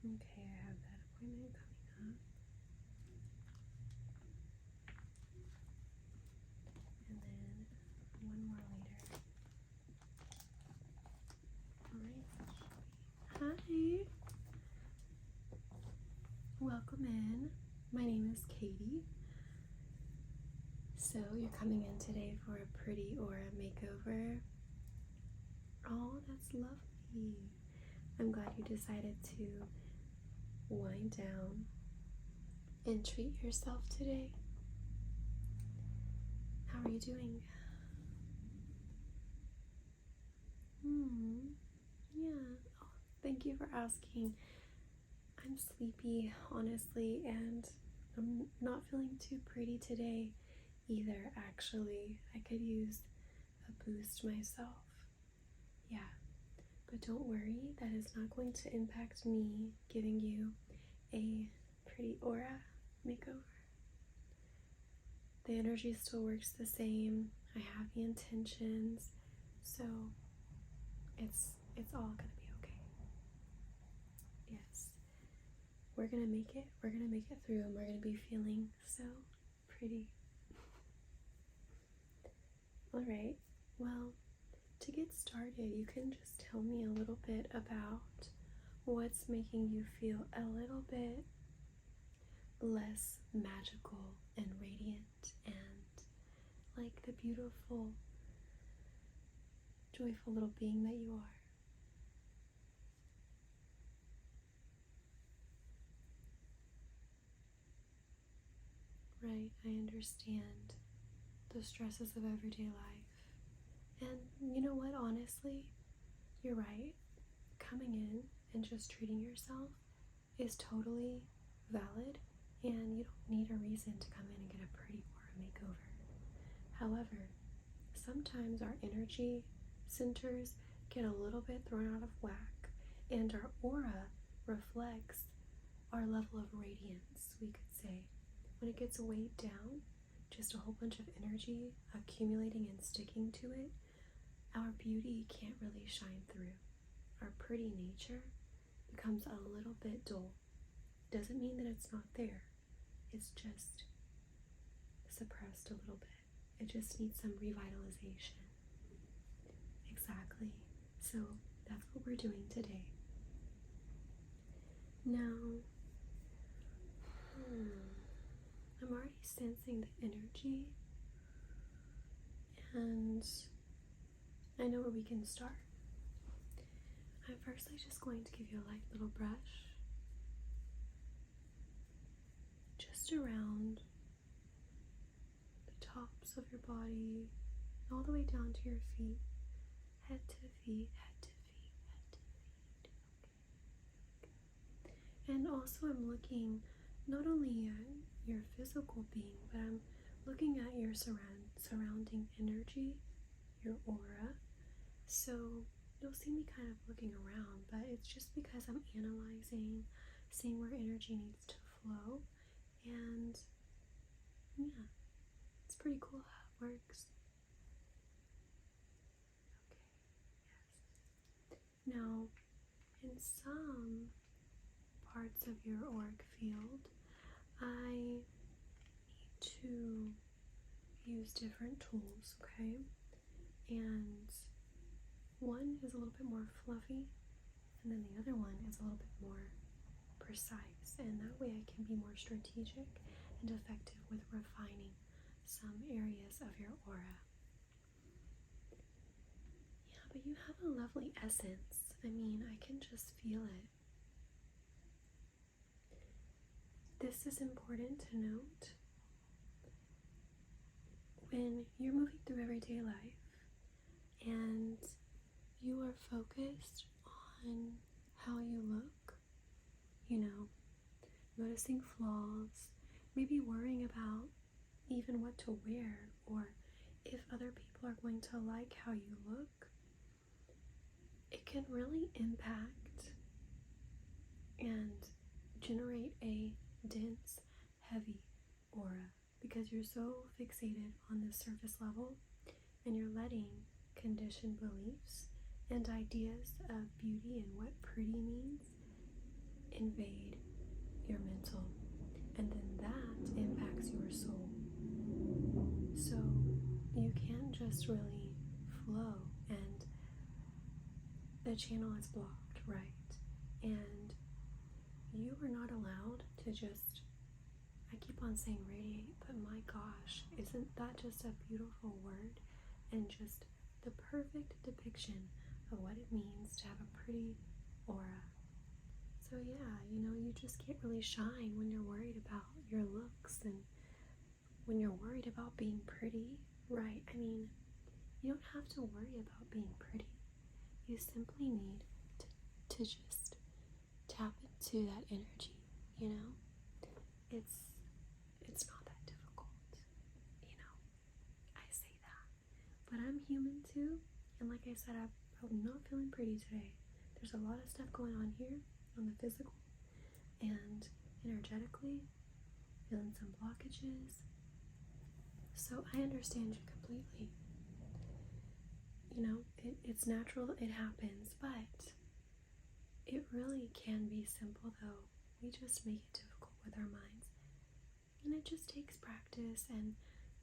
Okay, I have that appointment coming up. And then one more later. Alright. Hi. Welcome in. My name is Katie. So you're coming in today for a pretty aura makeover. Oh, that's lovely. I'm glad you decided to wind down and treat yourself today. How are you doing? Yeah. Oh, thank you for asking. I'm sleepy, honestly, and I'm not feeling too pretty today either, actually. I could use a boost myself. Yeah. But don't worry, that is not going to impact me giving you a pretty aura makeover. The energy still works the same. I have the intentions, so it's all gonna be okay. Yes, we're gonna make it. We're gonna make it through, and we're gonna be feeling so pretty. All right. Well, to get started, you can just tell me a little bit about what's making you feel a little bit less magical and radiant and like the beautiful, joyful little being that you are. Right, I understand the stresses of everyday life. And you know what, honestly, you're right. Coming in and just treating yourself is totally valid, and you don't need a reason to come in and get a pretty aura makeover. However, sometimes our energy centers get a little bit thrown out of whack, and our aura reflects our level of radiance, we could say. When it gets weighed down, just a whole bunch of energy accumulating and sticking to it, our beauty can't really shine through. Our pretty nature becomes a little bit dull. Doesn't mean that it's not there. It's just suppressed a little bit. It just needs some revitalization. Exactly. So that's what we're doing today. Now, I'm already sensing the energy, and I know where we can start. I'm firstly just going to give you a light little brush just around the tops of your body, all the way down to your feet, head to feet, head to feet, head to feet. Okay. And also I'm looking not only at your physical being, but I'm looking at your surrounding energy, your aura. So you'll see me kind of looking around, but it's just because I'm analyzing, seeing where energy needs to flow, and yeah, it's pretty cool how it works. Okay, yes. Now, in some parts of your auric field, I need to use different tools, okay? And one is a little bit more fluffy, and then the other one is a little bit more precise, and that way I can be more strategic and effective with refining some areas of your aura. Yeah, but you have a lovely essence. I mean, I can just feel it. This is important to note. When you're moving through everyday life and you are focused on how you look, noticing flaws, maybe worrying about even what to wear or if other people are going to like how you look, it can really impact and generate a dense, heavy aura because you're so fixated on the surface level and you're letting conditioned beliefs and ideas of beauty and what pretty means invade your mental, and then that impacts your soul. So you can't just really flow, and the channel is blocked, right? And you are not allowed to just, I keep on saying radiate, but my gosh, isn't that just a beautiful word and just the perfect depiction of what it means to have a pretty aura? So yeah, you just can't really shine when you're worried about your looks and when you're worried about being pretty, right? I mean, you don't have to worry about being pretty. You simply need to just tap into that energy, It's not that difficult, I say that. But I'm human too, and like I said, I'm not feeling pretty today. There's a lot of stuff going on here on the physical and energetically, feeling some blockages. So I understand you completely. It's natural, it happens, but it really can be simple though. We just make it difficult with our minds. And it just takes practice and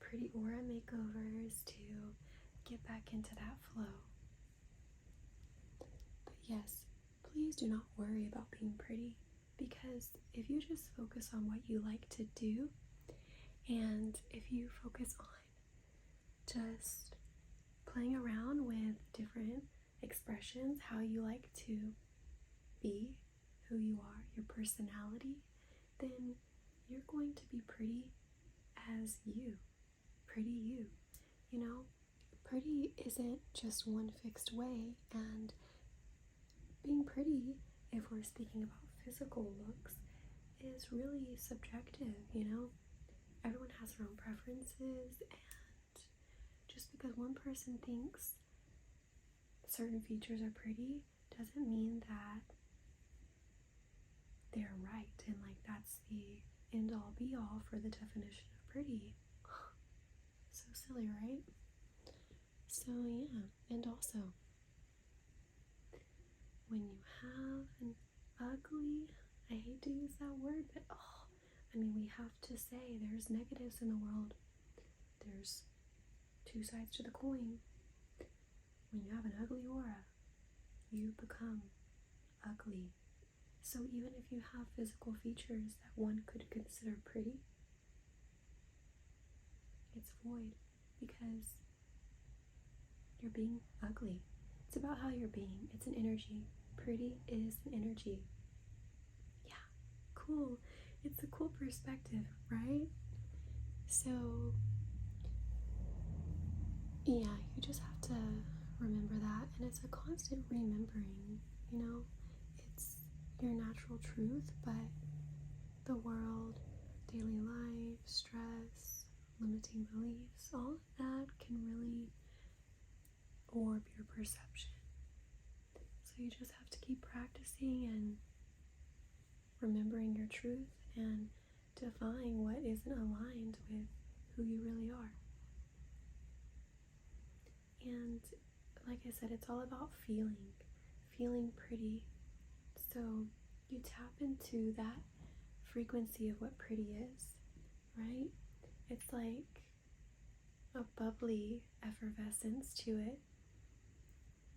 pretty aura makeovers to get back into that flow. But yes, please do not worry about being pretty, because if you just focus on what you like to do, and if you focus on just playing around with different expressions, how you like to be, who you are, your personality, then you're going to be pretty as you. Pretty you. Pretty isn't just one fixed way, and being pretty, if we're speaking about physical looks, is really subjective, Everyone has their own preferences, and just because one person thinks certain features are pretty doesn't mean that they're right, and that's the end all be all for the definition of pretty. So silly, right? So yeah, and also when you have an ugly, I hate to use that word, but we have to say there's negatives in the world. There's two sides to the coin. When you have an ugly aura, you become ugly. So even if you have physical features that one could consider pretty, it's void because you're being ugly. It's about how you're being. It's an energy. Pretty is an energy. Yeah, cool. It's a cool perspective, right? So yeah, you just have to remember that, and it's a constant remembering, it's your natural truth, but the world, daily life, stress, limiting beliefs, all of that can really warp your perception. So you just have to keep practicing and remembering your truth and defying what isn't aligned with who you really are. And like I said, it's all about feeling pretty. So you tap into that frequency of what pretty is, right? It's like a bubbly effervescence to it.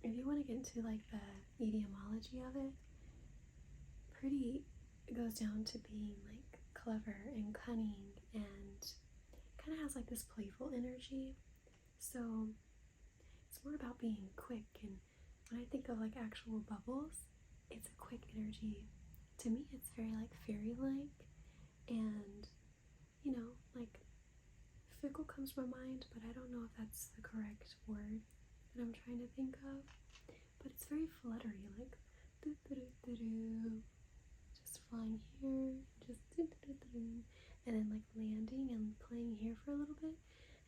If you want to get into the etymology of it, pretty goes down to being clever and cunning, and kind of has this playful energy. So it's more about being quick, and when I think of actual bubbles, it's a quick energy. To me, it's very fairy-like, and fickle comes to my mind, but I don't know if that's the correct word that I'm trying to think of. But it's very fluttery, doo-doo-doo-doo-doo, just flying here, just doo-doo-doo-doo, and then landing and playing here for a little bit,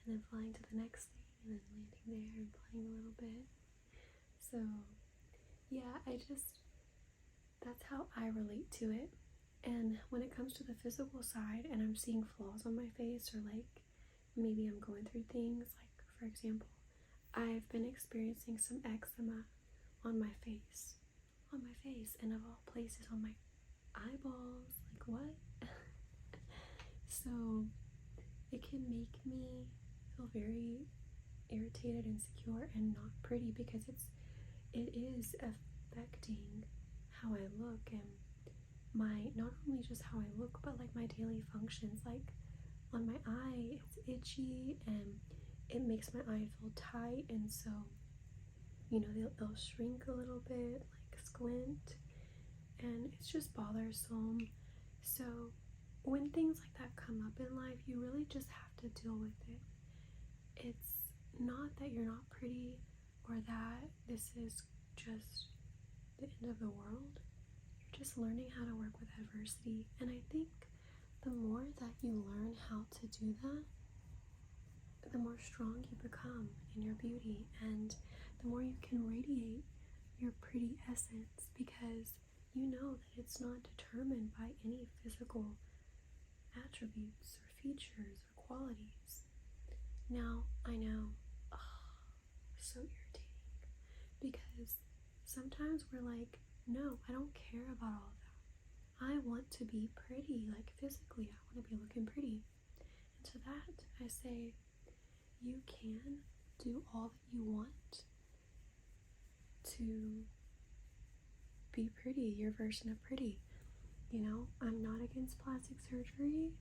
and then flying to the next thing, and then landing there and playing a little bit. So yeah, that's how I relate to it. And when it comes to the physical side and I'm seeing flaws on my face, or maybe I'm going through things, for example, I've been experiencing some eczema on my face, and of all places on my eyeballs, like what? So it can make me feel very irritated, insecure, and not pretty because it is affecting how I look and my, not only just how I look, but like my daily functions. Like on my eye, it's itchy and it makes my eye feel tight, and so they'll shrink a little bit, like squint, and it's just bothersome. So when things like that come up in life, you really just have to deal with it. It's not that you're not pretty or that this is just the end of the world. You're just learning how to work with adversity. And I think the more that you learn how to do that, the more strong you become in your beauty, and the more you can radiate your pretty essence, because you know that it's not determined by any physical attributes or features or qualities. Now, I know, so irritating, because sometimes we're like, no, I don't care about all of that. I want to be pretty, like physically, I want to be looking pretty. And to that, I say, you can do all that you want to be pretty, your version of pretty. I'm not against plastic surgery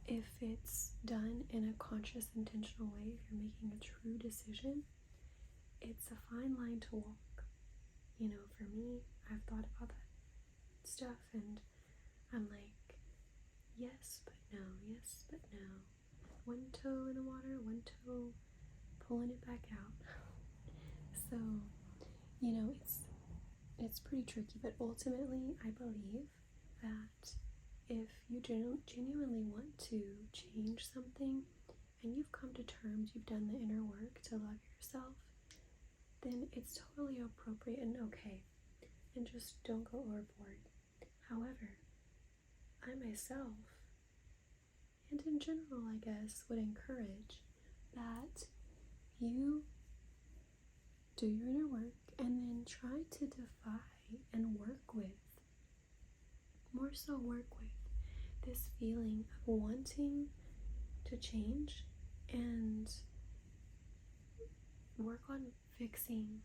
if it's done in a conscious, intentional way, if you're making a true decision. It's a fine line to walk. For me, I've thought about that stuff and I'm like, yes, but no, yes, but no. One toe in the water, one toe pulling it back out. So, it's pretty tricky, but ultimately I believe that if you genuinely want to change something and you've come to terms, you've done the inner work to love yourself, then it's totally appropriate and okay, and just don't go overboard. However, I myself, and in general I guess, would encourage that you do your inner work and then try to defy and work with this feeling of wanting to change and work on fixing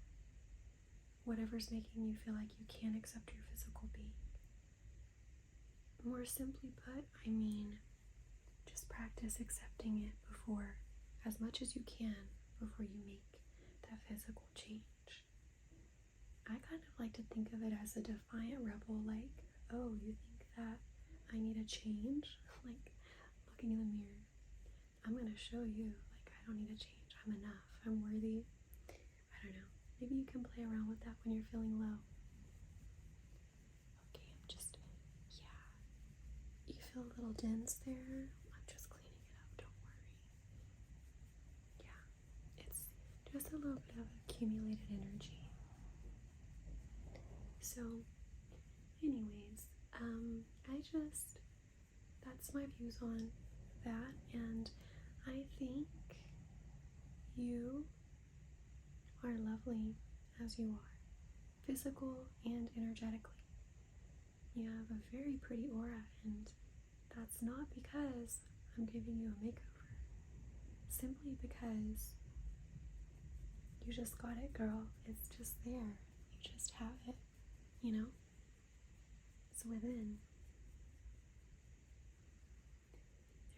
whatever's making you feel like you can't accept your physical being. More simply put, I mean, just practice accepting it before, as much as you can, before you make that physical change. I kind of like to think of it as a defiant rebel, like, oh, you think that I need a change? Like, looking in the mirror, I'm gonna show you, like, I don't need a change, I'm enough, I'm worthy. I don't know, maybe you can play around with that when you're feeling low. Okay, you feel a little dense there? I'm just cleaning it up, don't worry. Yeah, it's just a little bit of accumulated energy. So, anyways, that's my views on that, and I think you are lovely as you are, physical and energetically. You have a very pretty aura, and that's not because I'm giving you a makeover, simply because you just got it, girl. It's just there. You just have it, It's within.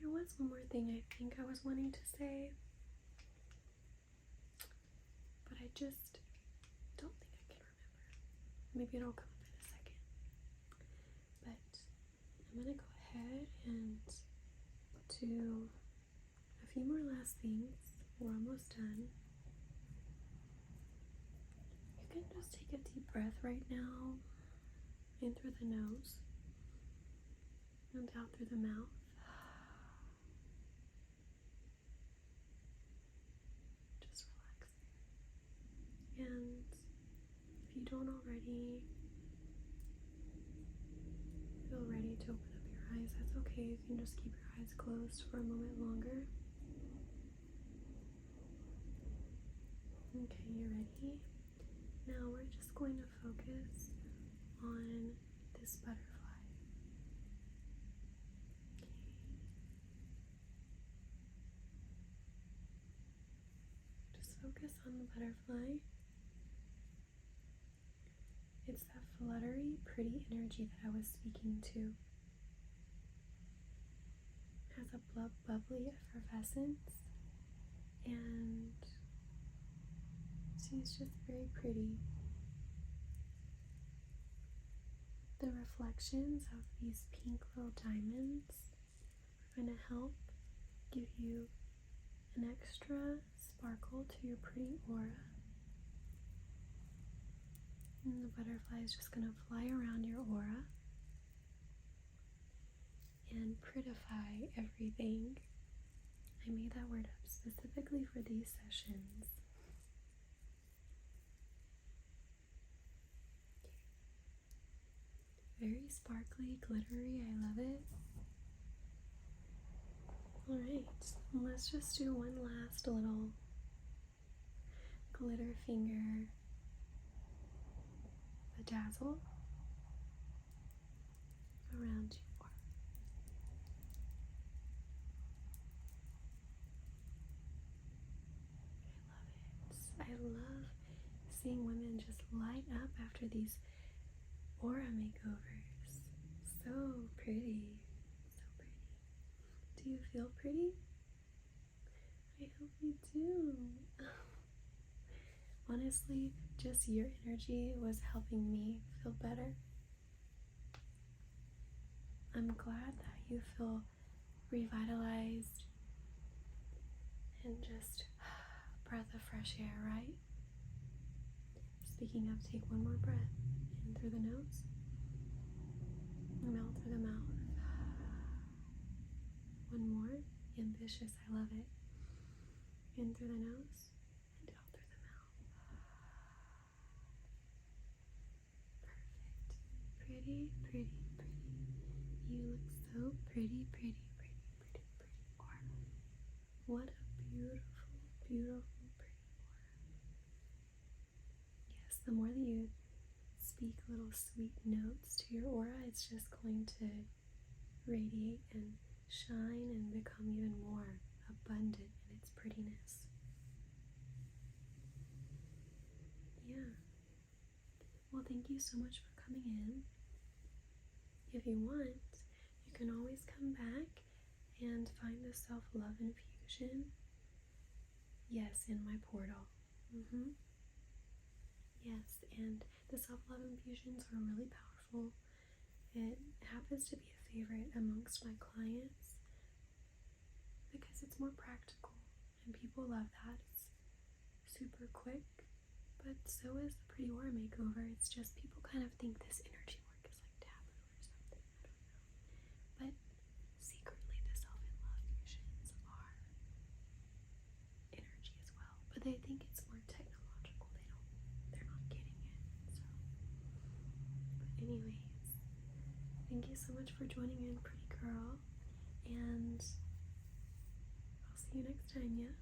There was one more thing I think I was wanting to say, but I just don't think I can remember. Maybe it'll come up in a second. But I'm gonna go ahead and do a few more last things. We're almost done. You can just take a deep breath right now, in through the nose and out through the mouth. Just relax there. And if you don't already feel ready to open up your eyes, that's okay. You can just keep your eyes closed for a moment longer. Okay, you're ready? Now we're just going to focus on this butterfly. focus on the butterfly. It's that fluttery, pretty energy that I was speaking to. It has a bubbly effervescence, and she's just very pretty. The reflections of these pink little diamonds are going to help give you an extra sparkle to your pretty aura. And the butterfly is just going to fly around your aura and prettify everything. I made that word up specifically for these sessions. Very sparkly, glittery, I love it. Alright, let's just do one last little glitter finger bedazzle around your aura. I love seeing women just light up after these aura makeovers. So pretty. So pretty. Do you feel pretty? I hope you do. Honestly, just your energy was helping me feel better. I'm glad that you feel revitalized and just a breath of fresh air, right? Speaking of, take one more breath. In through the nose and out through the mouth. One more. Ambitious, I love it. In through the nose and out through the mouth. Perfect. Pretty, pretty, pretty. You look so pretty, pretty, pretty, pretty, pretty aura. What a beautiful, beautiful, pretty aura. Yes, the more that you speak little sweet notes to your aura, it's just going to radiate and shine and become even more abundant in its prettiness. Yeah. Well, thank you so much for coming in. If you want, you can always come back and find the self-love infusion. Yes, in my portal. Yes, and the self-love infusions are really powerful. It happens to be a favorite amongst my clients because it's more practical and people love that. It's super quick, but so is the pretty aura makeover. It's just people kind of think this energy work is like taboo or something. I don't know. But secretly the self-love fusions are energy as well. But they think it's more technological. They're not getting it. So, but anyways, thank you so much for joining in, pretty girl, and I'll see you next time, yeah?